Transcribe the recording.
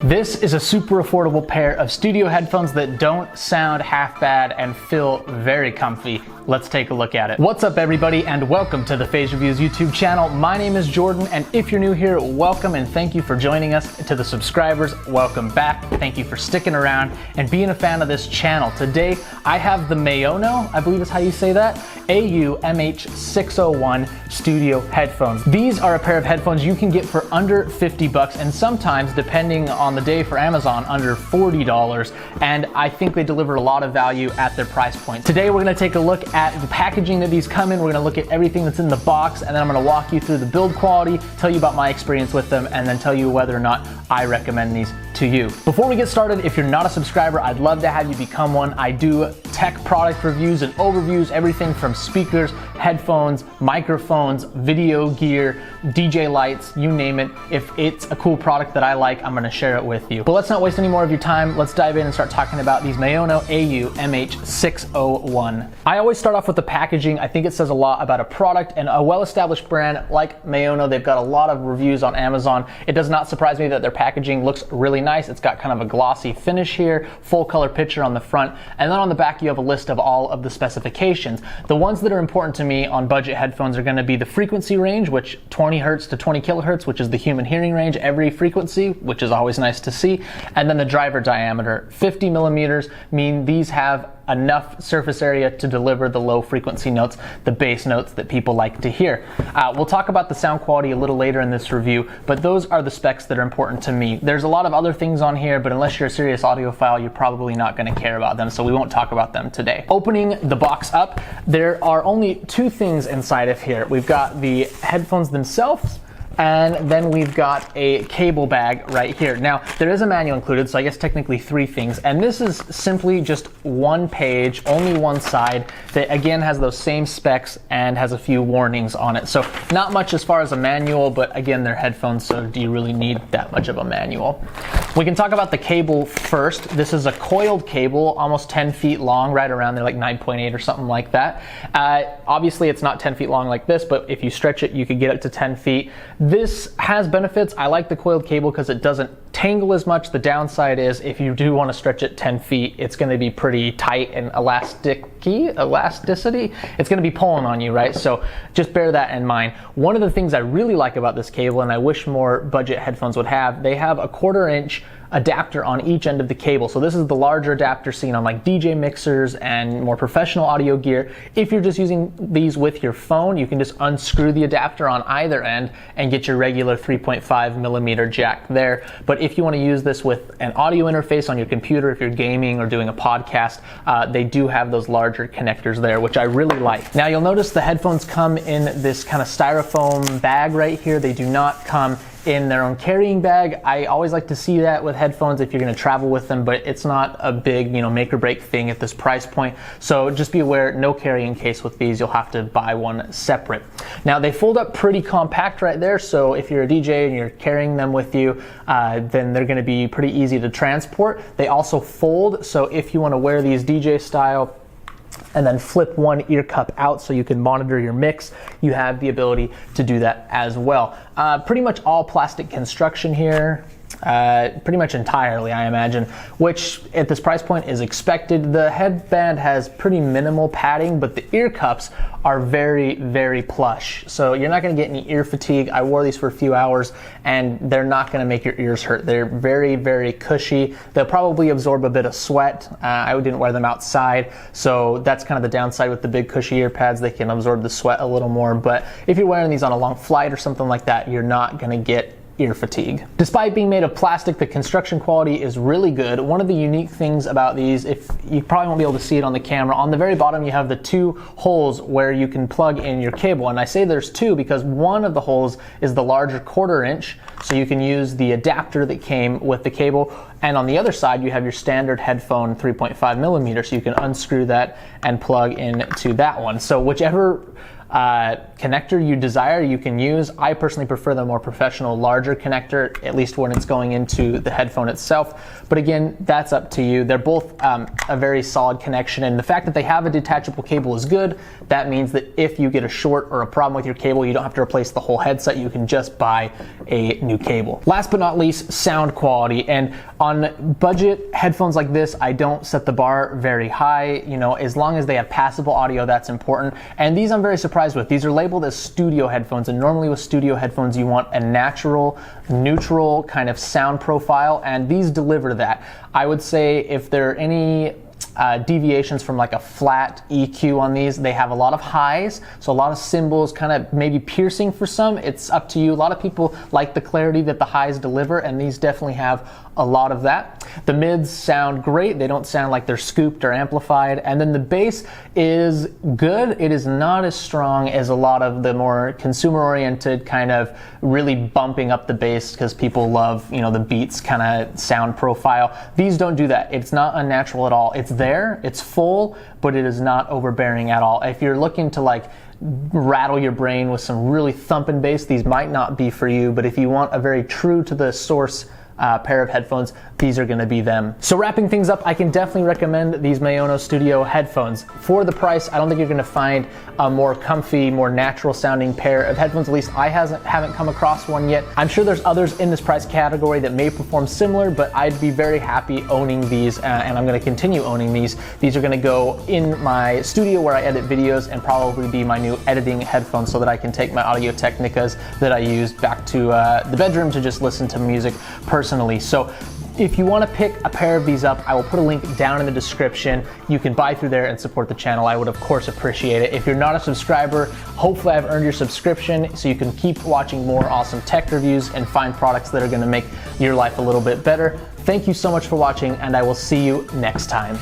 This is a super affordable pair of studio headphones that don't sound half bad and feel very comfy. Let's take a look at it. What's up everybody and welcome to the Fayze Reviews YouTube channel. My name is Jordan and if you're new here, welcome and thank you for joining us. To the subscribers, welcome back. Thank you for sticking around and being a fan of this channel. Today I have the Maono, I believe is how you say that, MH601 studio headphones. These are a pair of headphones you can get for under 50 bucks and sometimes, depending on the day for Amazon, under $40, and I think they deliver a lot of value at their price point. Today we're going to take a look at the packaging that these come in. We're going to look at everything that's in the box, and then I'm going to walk you through the build quality, tell you about my experience with them, and then tell you whether or not I recommend these to you. Before we get started, if you're not a subscriber, I'd love to have you become one. I do tech product reviews and overviews, everything from speakers, headphones, microphones, video gear, DJ lights, you name it. If it's a cool product that I like, I'm gonna share it with you. But let's not waste any more of your time. Let's dive in and start talking about these Maono MH601. I always start off with the packaging. I think it says a lot about a product and a well-established brand like Maono. They've got a lot of reviews on Amazon. It does not surprise me that their packaging looks really nice. It's got kind of a glossy finish here, full color picture on the front, and then on the back you have a list of all of the specifications. The ones that are important to me on budget headphones are going to be the frequency range, which 20 hertz to 20 kilohertz, which is the human hearing range, every frequency, which is always nice to see, and then the driver diameter. 50 millimeters mean these have enough surface area to deliver the low frequency notes, the bass notes that people like to hear. We'll talk about the sound quality a little later in this review, but those are the specs that are important to me. There's a lot of other things on here, but unless you're a serious audiophile, you're probably not going to care about them, so we won't talk about them today. Opening the box up, there are only two things inside of here. We've got the headphones themselves, and then we've got a cable bag right here. Now, there is a manual included, so I guess technically three things. And this is simply just one page, only one side, that again has those same specs and has a few warnings on it. So not much as far as a manual, but again, they're headphones, so do you really need that much of a manual? We can talk about the cable first. This is a coiled cable, almost 10 feet long, right around there, like 9.8 or something like that. Obviously, it's not 10 feet long like this, but if you stretch it, you could get up to 10 feet. This has benefits. I like the coiled cable because it doesn't tangle as much. The downside is if you do want to stretch it 10 feet, it's going to be pretty tight and elasticity. It's going to be pulling on you, right? So just bear that in mind. One of the things I really like about this cable, and I wish more budget headphones would have, they have a 1/4 inch adapter on each end of the cable. So this is the larger adapter seen on like DJ mixers and more professional audio gear. If you're just using these with your phone, you can just unscrew the adapter on either end and get your regular 3.5 millimeter jack there. But if you want to use this with an audio interface on your computer, if you're gaming or doing a podcast, they do have those larger connectors there, which I really like. Now you'll notice the headphones come in this kind of styrofoam bag right here. They do not come in their own carrying bag. I always like to see that with headphones if you're going to travel with them, but it's not a big, make or break thing at this price point. So just be aware, no carrying case with these. You'll have to buy one separate. Now they fold up pretty compact right there, so if you're a DJ and you're carrying them with you, then they're going to be pretty easy to transport. They also fold, so if you want to wear these DJ style and then flip one ear cup out so you can monitor your mix, you have the ability to do that as well. Pretty much all plastic construction here. Pretty much entirely, I imagine, which at this price point is expected. The headband has pretty minimal padding, but the ear cups are very, very plush. So you're not going to get any ear fatigue. I wore these for a few hours and they're not going to make your ears hurt. They're very, very cushy. They'll probably absorb a bit of sweat. I didn't wear them outside, so that's kind of the downside with the big cushy ear pads. They can absorb the sweat a little more, but if you're wearing these on a long flight or something like that, you're not going to get ear fatigue. Despite being made of plastic, the construction quality is really good. One of the unique things about these, if you probably won't be able to see it on the camera, on the very bottom you have the two holes where you can plug in your cable. And I say there's two because one of the holes is the larger 1/4 inch, so you can use the adapter that came with the cable. And on the other side, you have your standard headphone 3.5 millimeter, so you can unscrew that and plug into that one. So whichever connector you desire, you can use. I personally prefer the more professional, larger connector, at least when it's going into the headphone itself. But again, that's up to you. They're both a very solid connection, and the fact that they have a detachable cable is good. That means that if you get a short or a problem with your cable, you don't have to replace the whole headset. You can just buy a new cable. Last but not least, sound quality. And on budget headphones like this, I don't set the bar very high. You know, as long as they have passable audio, that's important. And these I'm very surprised with. These are labeled as studio headphones, and normally with studio headphones you want a natural, neutral kind of sound profile, and these deliver that. I would say if there are any deviations from like a flat EQ on these, they have a lot of highs, so a lot of cymbals, kind of maybe piercing for some. It's up to you. A lot of people like the clarity that the highs deliver, and these definitely have a lot of that. The mids sound great. They don't sound like they're scooped or amplified. And then the bass is good. It is not as strong as a lot of the more consumer-oriented kind of really bumping up the bass because people love, you know, the Beats kind of sound profile. These don't do that. It's not unnatural at all. It's there, it's full, but it is not overbearing at all. If you're looking to like rattle your brain with some really thumping bass, these might not be for you, but if you want a very true to the source pair of headphones, these are going to be them. So wrapping things up, I can definitely recommend these Maono Studio headphones. For the price, I don't think you're going to find a more comfy, more natural sounding pair of headphones. At least I haven't come across one yet. I'm sure there's others in this price category that may perform similar, but I'd be very happy owning these, and I'm going to continue owning these. These are going to go in my studio where I edit videos and probably be my new editing headphones so that I can take my Audio Technicas that I use back to the bedroom to just listen to music personally. So if you want to pick a pair of these up, I will put a link down in the description. You can buy through there and support the channel. I would of course appreciate it. If you're not a subscriber, hopefully I've earned your subscription so you can keep watching more awesome tech reviews and find products that are going to make your life a little bit better. Thank you so much for watching, and I will see you next time.